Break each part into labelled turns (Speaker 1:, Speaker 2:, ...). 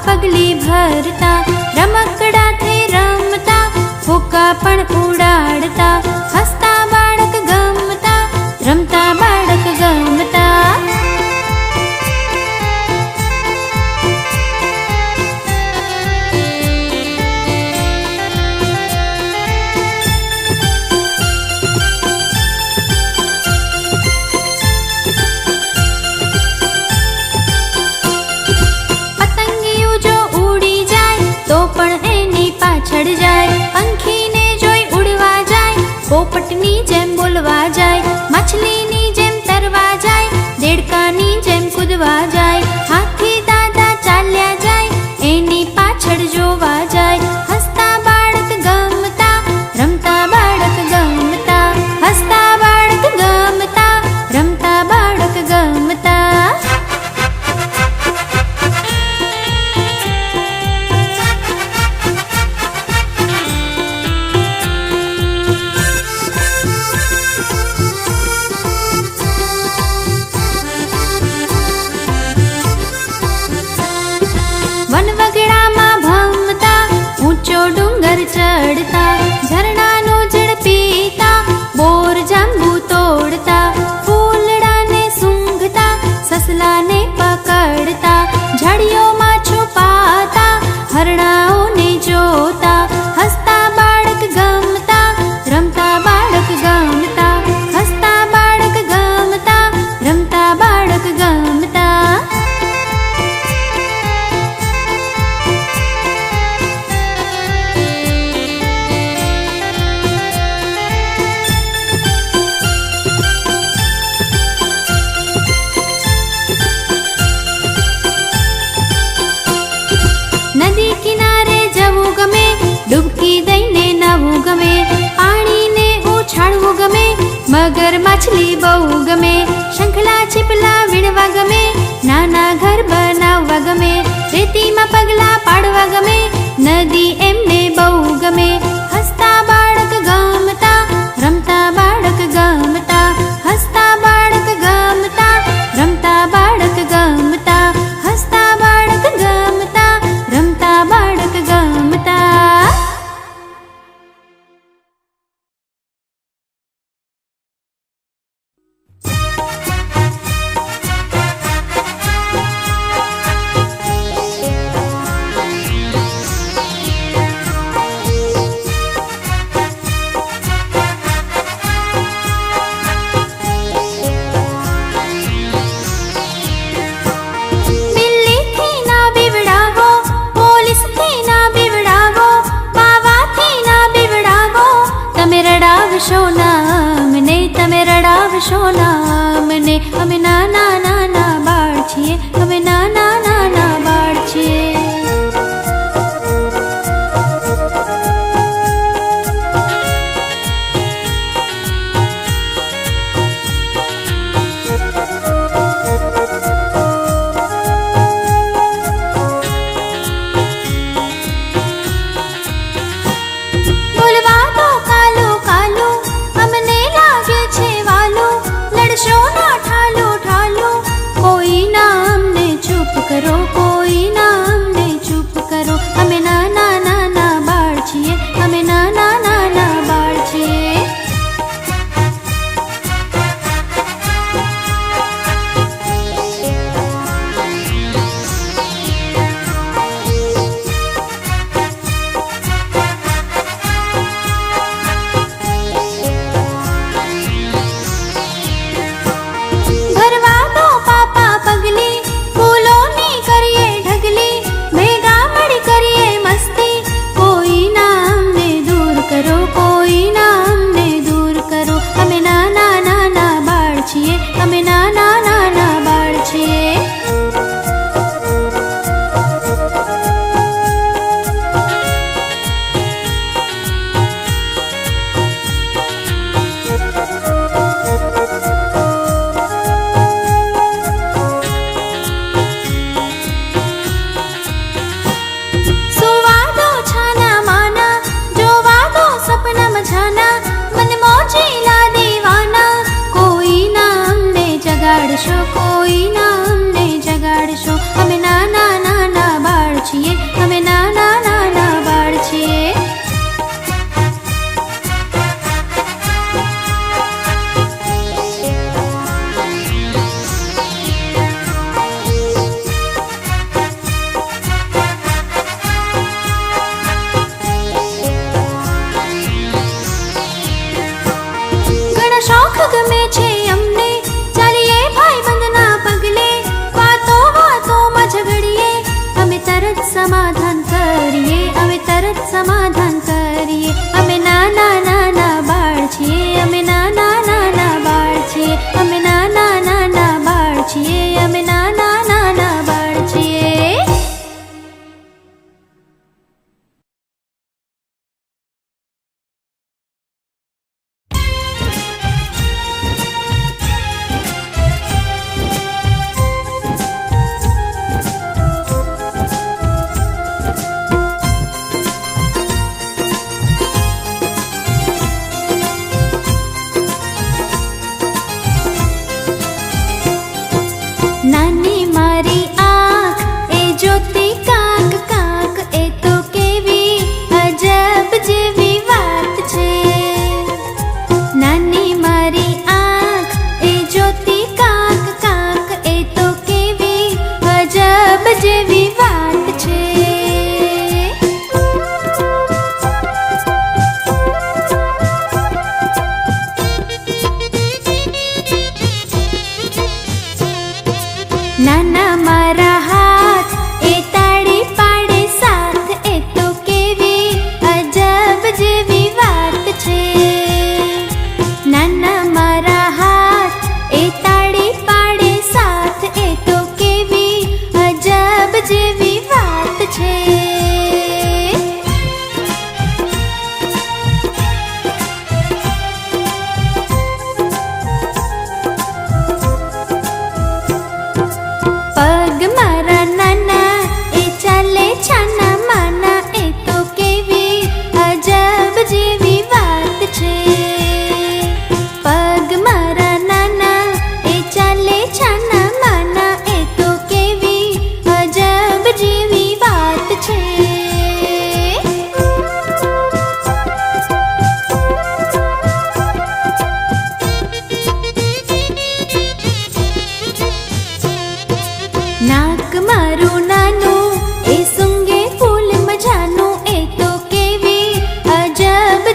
Speaker 1: પગલી ભરતા, રમકડાથી રમતા, ફૂકા પણ ઉડાડતા, હસતા બાળક ગમતા, રમતા બાળક ગમતા. પંખીને જોઈ ઉડવા જાય, પોપટની જેમ બોલવા જાય, માછલીની જેમ તરવા જાય, દેડકાની જેમ કૂદવા જાય, હાથી દાદા ચાલ્યા જાય, એની પાછળ જોવા જાય. હસતા બાળક ગમતા, રમતા બાળક ગમતા, હસતા બાળક ગમતા, રમતા બાળક ગમતા. ચડતા, ઝરણાનો જળ પીતા, બોર જાંબુ તોડતા, ફૂલડાને સૂંઘતા, સસલાને પકડતા, ઝાડીઓમાં છુપાતા, હરણાઓને જોતા. હસતા બાળક ગમતા, રમતા બાળક ગમતા, હસતા બાળક ગમતા, રમતા બાળક ગમતા. નદી કિનારે જવું ગમે, ડૂબકી દઈને નાવું ગમે, પાણીને ઉછાળવું ગમે, મગર માછલી બહુ ગમે, શંખલા છીપલા વીણવા ગમે, નાના ઘર બનાવવા ગમે, રેતીમાં પગલા પાડવા ગમે, નદી એમને બહુ ગમે. હસતા બાળક ગમતા, રમતા બાળક ગમતા, હસતા બાળક ગમતા, રમતા બાળક ગમતા, હસતા બાળક ગમતા, રમતા બાળક ગમતા. રડાવશો ના અમને, તમે રડાવશો ના અમને, અમે નાના નાના બાળ છીએ, અમે નાના નાના બાળ છીએ. કરો કોઈ ના અમને ચૂપ કરો, અમે નાના નાના બાળ છીએ, અમે નાના નાના બાળ છીએ. ભરવા દો પાપા પગલી, ફૂલોની કરીએ ઢગલી, ભેગા મળી કરીએ મસ્તી, કોઈ ના અમને દૂર કરો, કોઈ ના અમને દૂર કરો, અમે નાના નાના બાળ છીએ, અમે નાના નાના બાળ છીએ. જગાડશો કોઈ ના અમને જગાડશો, અમે નાના નાના બાળ છીએ,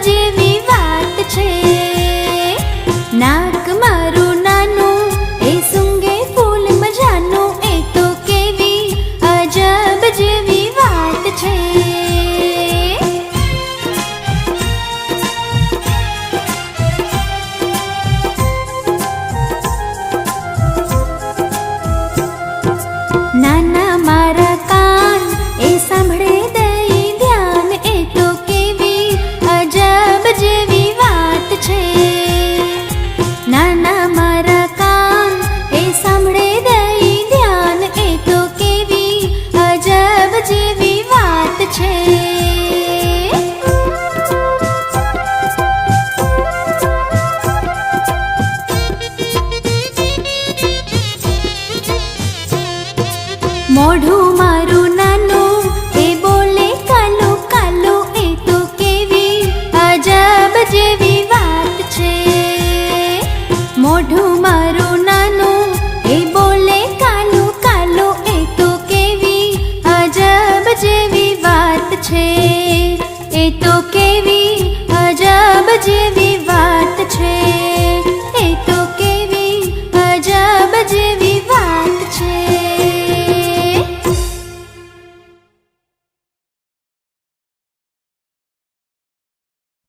Speaker 1: જેવી વાત છે. નાક મારું નાનું એ સૂંઘે ફૂલ મજાનું, એ તો કેવી અજબ જેવી વાત છે. નાના મારા કાન એ સાંભળે દઈ ધ્યાન, એ તો કેવી અજબ જેવી વાત છે. નાના મારા કાન એ સાંભળે દઈ ધ્યાન, એ તો કેવી અજબ જેવી વાત છે. મોઢું મારું નાનું એ બોલે કાલો કાલો, એ તો કેવી અજબ જેવી વાત છે. મોઢું મારું નાનું એ બોલે કાલો કાલો, એ તો કેવી અજબ જેવી વાત છે. એ તો કેવી અજબ જેવી